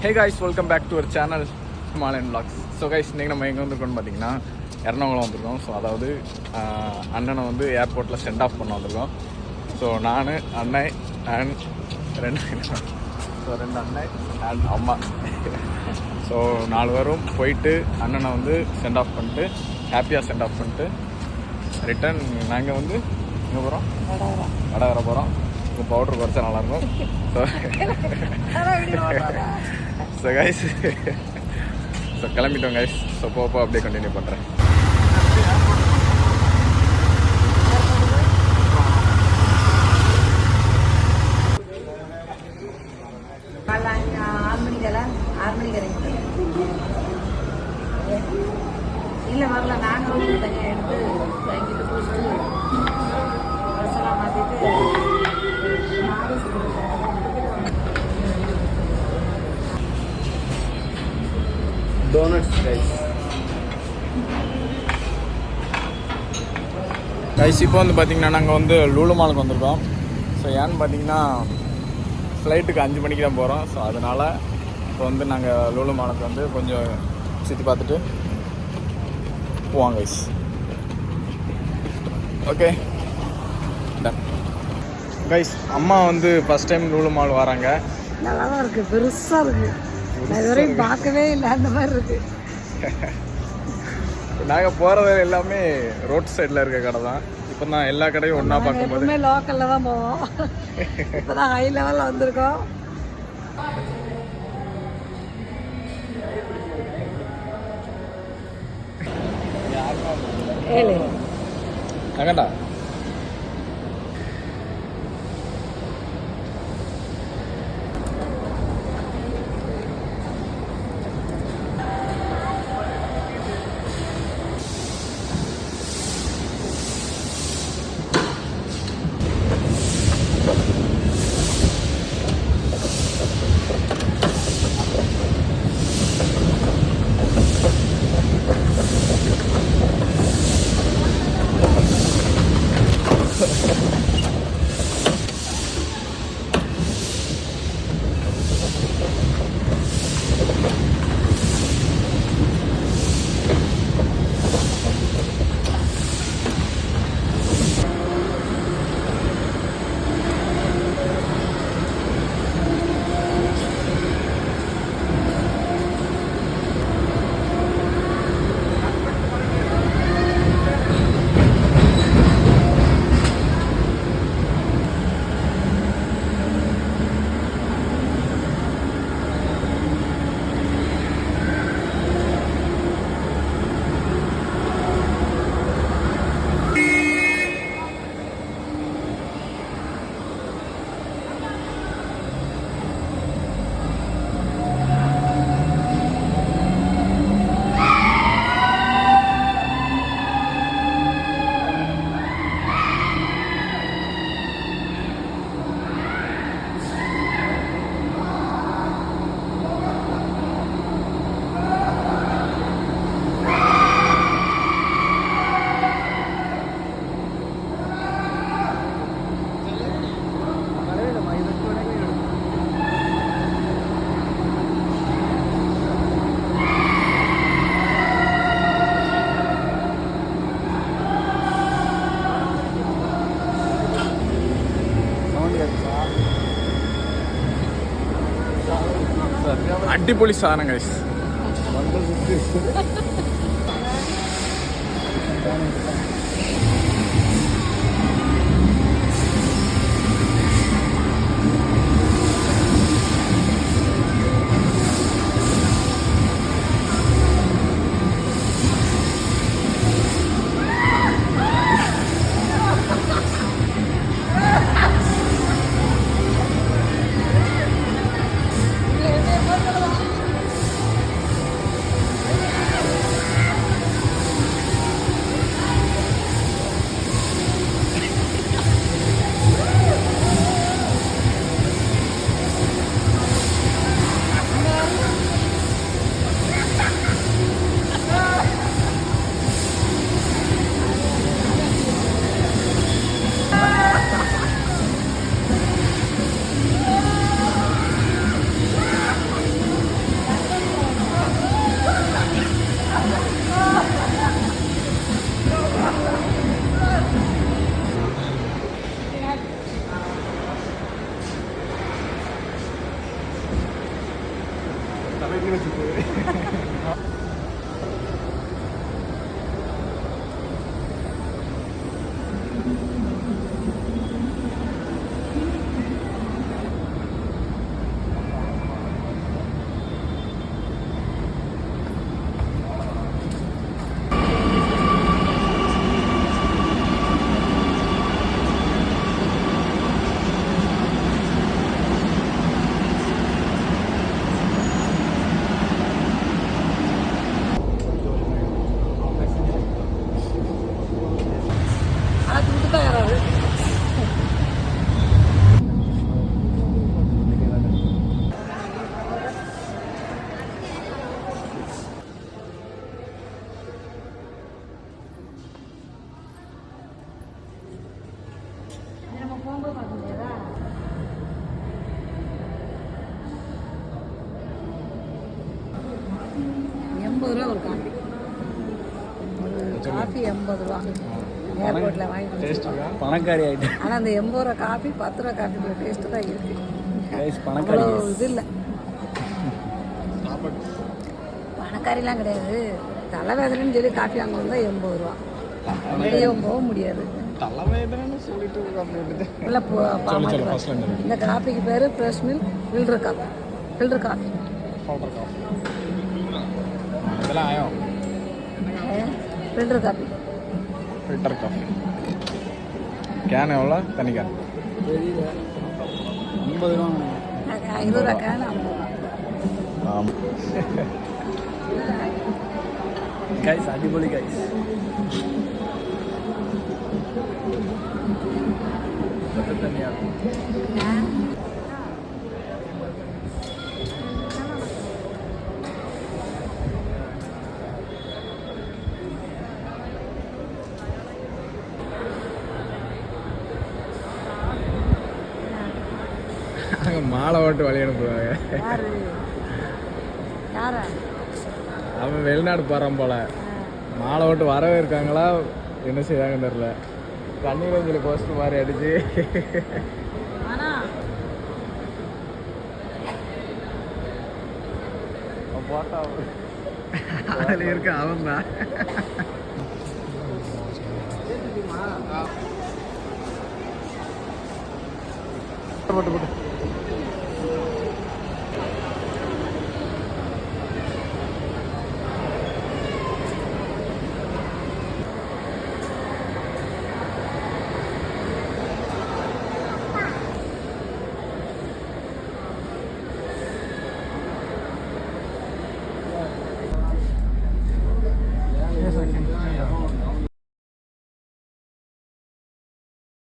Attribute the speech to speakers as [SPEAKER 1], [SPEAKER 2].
[SPEAKER 1] Hey guys, welcome back to our channel Himalayan vlogs. So guys, இன்றைக்கி நம்ம எங்கே வந்திருக்கோம்னு பார்த்தீங்கன்னா எர்ணாகுளம் வந்திருக்கோம். ஸோ அதாவது அண்ணனை வந்து ஏர்போர்ட்டில் சென்ட் ஆஃப் பண்ண வந்திருக்கோம். ஸோ நான் அண்ணன் அண்ட் ரெண்டு அண்ணன் அண்ட் அம்மா. ஸோ 4 பேரும் போயிட்டு அண்ணனை வந்து சென்ட் ஆஃப் பண்ணிட்டு ஹாப்பியாக சென்ட் ஆஃப் பண்ணிட்டு ரிட்டன் நாங்கள் வந்து எங்கே போகிறோம், கடை வர போகிறோம். இப்போ பவுட்ரு குறைச்சா நல்லாயிருக்கும். ஸோ கைஸ், ஸோ கிளம்பிட்டோம் கைஸ். ஸோ போப்போ அப்படியே கண்டினியூ பண்ணுறேன்.
[SPEAKER 2] இல்லை வரல, நாங்கள் தனியாக எடுத்து வாங்கிட்டு குளிச்சுட்டு ட்ரெஸ்ஸெல்லாம் மாற்றிட்டு
[SPEAKER 1] டோனட்ஸ் கைஸ். இப்போ வந்து பார்த்திங்கன்னா நாங்கள் வந்து லூலு மாலுக்கு வந்திருக்கோம். ஸோ ஏன்னு பார்த்தீங்கன்னா ஃப்ளைட்டுக்கு 5 மணிக்கு தான் போகிறோம். ஸோ அதனால் இப்போ வந்து நாங்கள் லூலு மாலுக்கு வந்து கொஞ்சம் சுற்றி பார்த்துட்டு போவாங்க கைஸ். Okay done guys. அம்மா வந்து ஃபஸ்ட் டைம் லூலு மால் வராங்க.
[SPEAKER 2] நல்லா தான் இருக்குது, பெருசாக இருக்குது. நான் இதுவரையும் பார்க்கவே இல்லை, அந்த மாதிரி இருக்குது.
[SPEAKER 1] நாங்கள் போகிறது எல்லாமே ரோட் சைடில் இருக்க கடை தான். இப்போ தான் எல்லா கடையும் ஒன்றா பார்க்கும்போது
[SPEAKER 2] எப்பவுமே லோக்கலில் தான் போவோம். இப்போ தான் ஹை லெவலில் வந்திருக்கோம். ஏழு
[SPEAKER 1] அங்கடா அடிப்பொலி சாதனம் கைஸ். எங்கே வச்சுட்டு
[SPEAKER 2] அது விட்டுதான் யாராவது நம்ம போகும்போது பார்க்க முடியாதா? ₹80 ஒரு காஃபி. ஒரு காஃபி ₹80 ஏர்போர்ட்டில் வாங்கிட்டு
[SPEAKER 1] டேஸ்ட்டுக்கா பணக்காரி ஆகிட்டு
[SPEAKER 2] ஆனால் அந்த ₹80 காஃபி ₹10 காஃபியோட டேஸ்ட்டு தான் இருக்கு.
[SPEAKER 1] பணக்காரி
[SPEAKER 2] அவ்வளோ இது இல்லை,
[SPEAKER 1] சாப்பாடு
[SPEAKER 2] பணக்காரிலாம் கிடையாது. தலைவேதனைன்னு சொல்லி காஃபி வாங்க வந்தால் ₹80. வெளியவும் போக முடியாது.
[SPEAKER 1] தலைமைதானு சொல்லிட்டு உட்காந்துட்டு
[SPEAKER 2] இல்லை
[SPEAKER 1] சொல்லு ஃபர்ஸ்ட்ல இருந்து
[SPEAKER 2] இந்த காஃபிக்கு பேர் fresh milk filter coffee. Filter coffee
[SPEAKER 1] powder coffee இதெல்லாம் ஆயம்
[SPEAKER 2] filter coffee.
[SPEAKER 1] Filter coffee can எவ்வளோ தனி கேன்
[SPEAKER 3] தெரியல 50 ரூபா
[SPEAKER 2] ₹20 கேன் ₹50.
[SPEAKER 1] ஆமாம்
[SPEAKER 3] கைஸ் அடிபொலி கைஸ் தனியாக
[SPEAKER 1] அங்கே மாலை ஓட்டு வழி அனுப்புவாங்க
[SPEAKER 2] யாரு யாரா?
[SPEAKER 1] அவன் வெளிநாடு போகிறான் போல மாலை ஓட்டு வரவே இருக்காங்களா என்ன செய்வாங்கன்னு தெரில கண்ணீர் அஞ்சலி போஸ்டர் மாதிரி அடிச்சு
[SPEAKER 2] ஆனா
[SPEAKER 1] போட்டா அதில் இருக்க அவன் தான் போட்டு போட்டு